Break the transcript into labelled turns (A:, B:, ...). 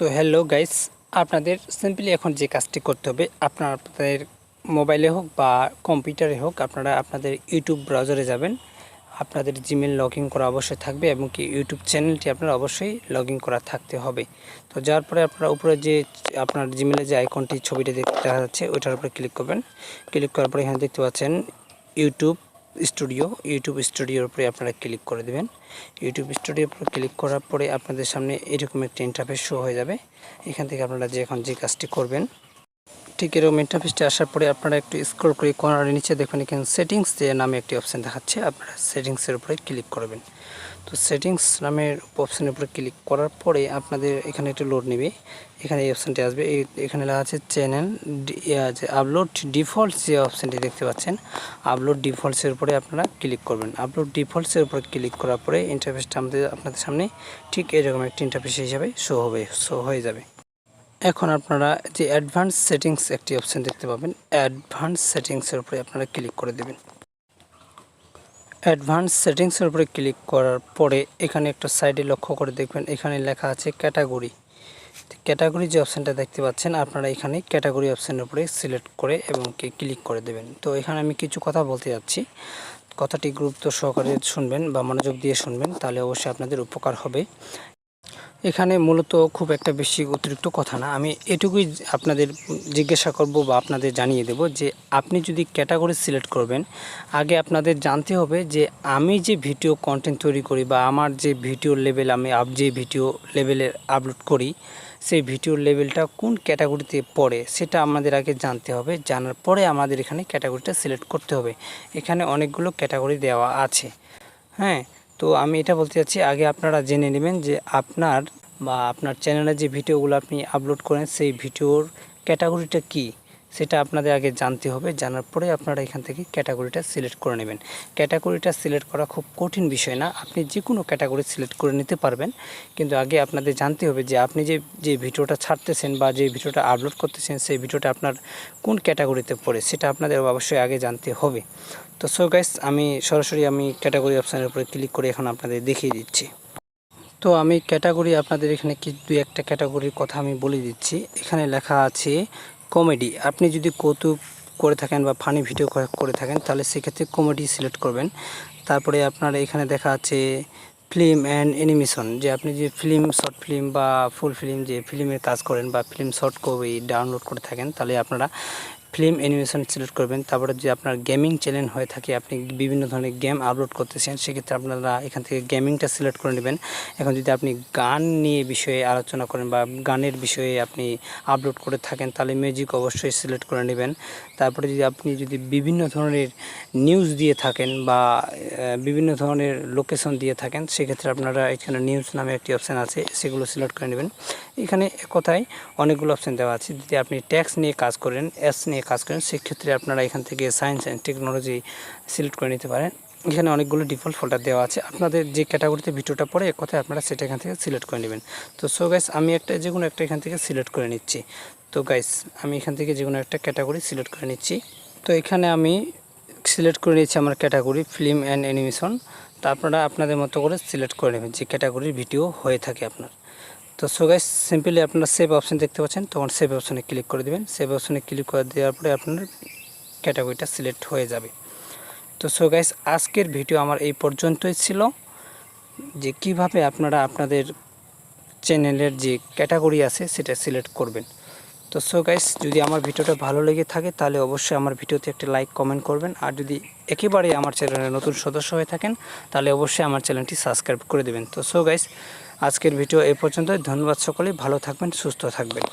A: তো hello guys, আপনাদের simply এখন যে কাজটি করতে হবে, আপনাদের মোবাইলে হোক বা কম্পিউটারে হোক, আপনারা আপনাদের ইউটিউব ব্রাউজারে যাবেন। আপনাদের জিমেল লগ ইন করা অবশ্যই থাকবে এবং কি ইউটিউব চ্যানেলটি আপনার অবশ্যই লগ ইন করা থাকতে হবে। তো যার পরে আপনারা উপরে যে আপনার জিমেলে যে আইকনটি ছবিটা দেখতে দেখা যাচ্ছে ওইটার উপরে ক্লিক করবেন। ক্লিক করার পরে এখানে দেখতে পাচ্ছেন ইউটিউব স্টুডিওর উপরে আপনারা ক্লিক করে দেবেন। ইউটিউব স্টুডিওর উপরে ক্লিক করার পরে আপনাদের সামনে এরকম একটা ইন্টারফেস শো হয়ে যাবে। এখান থেকে আপনারা এখন যে কাজটি করবেন, ঠিক এরকম ইন্টারফেসটি আসার পরে আপনারা একটু স্ক্রল করে কর্নারের নিচে দেখুন এখানে সেটিংস যে নামে একটি অপশান দেখাচ্ছে, আপনারা সেটিংসের উপরে ক্লিক করবেন। তো সেটিংস নামের অপশানের উপরে ক্লিক করার পরে আপনাদের এখানে একটু লোড নেবে। এখানে এই অপশানটি আসবে, এখানে লেখা আছে চ্যানেল যে আপলোড ডিফল্টস যে অপশানটি দেখতে পাচ্ছেন, আপলোড ডিফল্টসের উপরে আপনারা ক্লিক করবেন। আপলোড ডিফল্টসের উপরে ক্লিক করার পরে ইন্টারফেসটা আপনাদের সামনে ঠিক এরকম একটি ইন্টারফেস হিসাবে শো হয়ে যাবে। এখন আপনারা যে অ্যাডভান্স সেটিংস একটি অপশান দেখতে পাবেন, অ্যাডভান্স সেটিংসের উপরে আপনারা ক্লিক করে দেবেন। অ্যাডভান্স সেটিংসের উপরে ক্লিক করার পরে এখানে একটা সাইডে লক্ষ্য করে দেখবেন, এখানে লেখা আছে ক্যাটাগরি। ক্যাটাগরি যে অপশানটা দেখতে পাচ্ছেন, আপনারা এখানে ক্যাটাগরি অপশানের উপরে সিলেক্ট করে এবং ক্লিক করে দেবেন। তো এখানে আমি কিছু কথা বলতে যাচ্ছি, কথাটি গুরুত্ব সহকারে শুনবেন বা মনোযোগ দিয়ে শুনবেন, তাহলে অবশ্যই আপনাদের উপকার হবে। এখানে মূলত খুব একটা বেশি অতিরিক্ত কথা না, আমি এটুকুই আপনাদের জিজ্ঞাসা করব বা আপনাদের জানিয়ে দেব যে আপনি যদি ক্যাটাগরি সিলেক্ট করবেন, আগে আপনাদের জানতে হবে যে আমি যে ভিডিও কন্টেন্ট তৈরি করি বা আমার যে ভিডিও লেভেল আমি যে ভিডিও লেভেলে আপলোড করি, সেই ভিডিওর লেভেলটা কোন ক্যাটাগরিতে পড়ে সেটা আমাদের আগে জানতে হবে। জানার পরে আমাদের এখানে ক্যাটাগরিটা সিলেক্ট করতে হবে। এখানে অনেকগুলো ক্যাটাগরি দেওয়া আছে, হ্যাঁ। তো আমি এটা বলতে চাচ্ছি, আগে আপনারা জেনে নেবেন যে আপনার চ্যানেলে যে ভিডিওগুলো আপনি আপলোড করেন সেই ভিডিওর ক্যাটাগরিটা কি, সেটা আপনাদের আগে জানতে হবে। জানার পরে আপনারা এখান থেকে ক্যাটাগরিটা সিলেক্ট করে নেবেন। ক্যাটাগরিটা সিলেক্ট করা খুব কঠিন বিষয় না, আপনি যে কোনো ক্যাটাগরি সিলেক্ট করে নিতে পারবেন। কিন্তু আগে আপনাদের জানতে হবে যে আপনি যে ভিডিওটা ছাড়তেছেন বা যে ভিডিওটা আপলোড করতেছেন সেই ভিডিওটা আপনার কোন ক্যাটাগরিতে পড়ে সেটা আপনাদের অবশ্যই আগে জানতে হবে। তো সো গাইস, আমি সরাসরি ক্যাটাগরি অপশানের উপরে ক্লিক করে এখন আপনাদের দেখিয়ে দিচ্ছি। তো আমি ক্যাটাগরি আপনাদের এখানে দুই একটা ক্যাটাগরির কথা আমি বলে দিচ্ছি। এখানে লেখা আছে কমেডি। আপনি যদি কৌতুক করে থাকেন বা ফানি ভিডিও করে থাকেন তাহলে সেক্ষেত্রে কমেডি সিলেক্ট করবেন। তারপরে আপনার এখানে দেখা আছে ফিল্ম অ্যান্ড অ্যানিমেশন, যে আপনি যে শর্ট ফিল্ম বা ফুল ফিল্ম যে ফিল্মের কাজ করেন বা ফিল্ম শর্ট কপি ডাউনলোড করে থাকেন তাহলে আপনারা ফিল্ম অ্যানিমেশন সিলেক্ট করবেন। তারপরে যদি আপনার গেমিং চ্যানেল হয়ে থাকে, আপনি বিভিন্ন ধরনের গেম আপলোড করতেছেন, সেক্ষেত্রে আপনারা এখান থেকে গেমিংটা সিলেক্ট করে নেবেন। এখন যদি আপনি গান নিয়ে বিষয়ে আলোচনা করেন বা গানের বিষয়ে আপনি আপলোড করে থাকেন তাহলে মিউজিক অবশ্যই সিলেক্ট করে নেবেন। তারপরে আপনি যদি বিভিন্ন ধরনের নিউজ দিয়ে থাকেন বা বিভিন্ন ধরনের লোকেশন দিয়ে থাকেন, সেক্ষেত্রে আপনারা এখানে নিউজ নামে একটি অপশান আছে, সেগুলো সিলেক্ট করে নেবেন। এখানে কথায় অনেকগুলো অপশান দেওয়া আছে। যদি আপনি ট্যাক্স নিয়ে কাজ করেন, নিয়ে কাজ করেন, সেক্ষেত্রে আপনারা এখান থেকে সায়েন্স অ্যান্ড টেকনোলজি সিলেক্ট করে নিতে পারেন। এখানে অনেকগুলো ডিফল্ট ফোল্ডার দেওয়া আছে, আপনাদের যে ক্যাটাগরিতে ভিডিওটা পড়ে কথায় আপনারা সেটা এখান থেকে সিলেক্ট করে নেবেন। তো সো গাইস, আমি যে কোনো একটা এখান থেকে সিলেক্ট করে নিচ্ছি। তো গাইস, আমি এখান থেকে যে কোনো একটা ক্যাটাগরি সিলেক্ট করে নিচ্ছি। তো এখানে আমি সিলেক্ট করে নিচ্ছি আমার ক্যাটাগরি ফিল্ম অ্যান্ড অ্যানিমেশন। তো আপনারা আপনাদের মতো করে সিলেক্ট করে নেবেন যে ক্যাটাগরির ভিডিও হয়ে থাকে আপনার। তো সো গাইস, সিম্পলি আপনারা সেভ অপশান দেখতে পাচ্ছেন, তখন সেভ অপশানে ক্লিক করে দেবেন। সেভ অপশানে ক্লিক করে দেওয়ার পরে আপনার ক্যাটাগরিটা সিলেক্ট হয়ে যাবে। তো সো গাইস, আজকের ভিডিও আমার এই পর্যন্তই ছিল, যে কিভাবে আপনারা আপনাদের চ্যানেলের যে ক্যাটাগরি আছে সেটা সিলেক্ট করবেন। তো সো গাইস, যদি আমার ভিডিওটা ভালো লেগে থাকে তাহলে অবশ্যই আমার ভিডিওতে একটা লাইক কমেন্ট করবেন। আর যদি একেবারে আমার চ্যানেলের নতুন সদস্য হয়ে থাকেন তাহলে অবশ্যই আমার চ্যানেলটি সাবস্ক্রাইব করে দেবেন। তো সো গাইস, আজকের ভিডিও এই পর্যন্তই। ধন্যবাদ সকলে, ভালো থাকবেন, সুস্থ থাকবেন।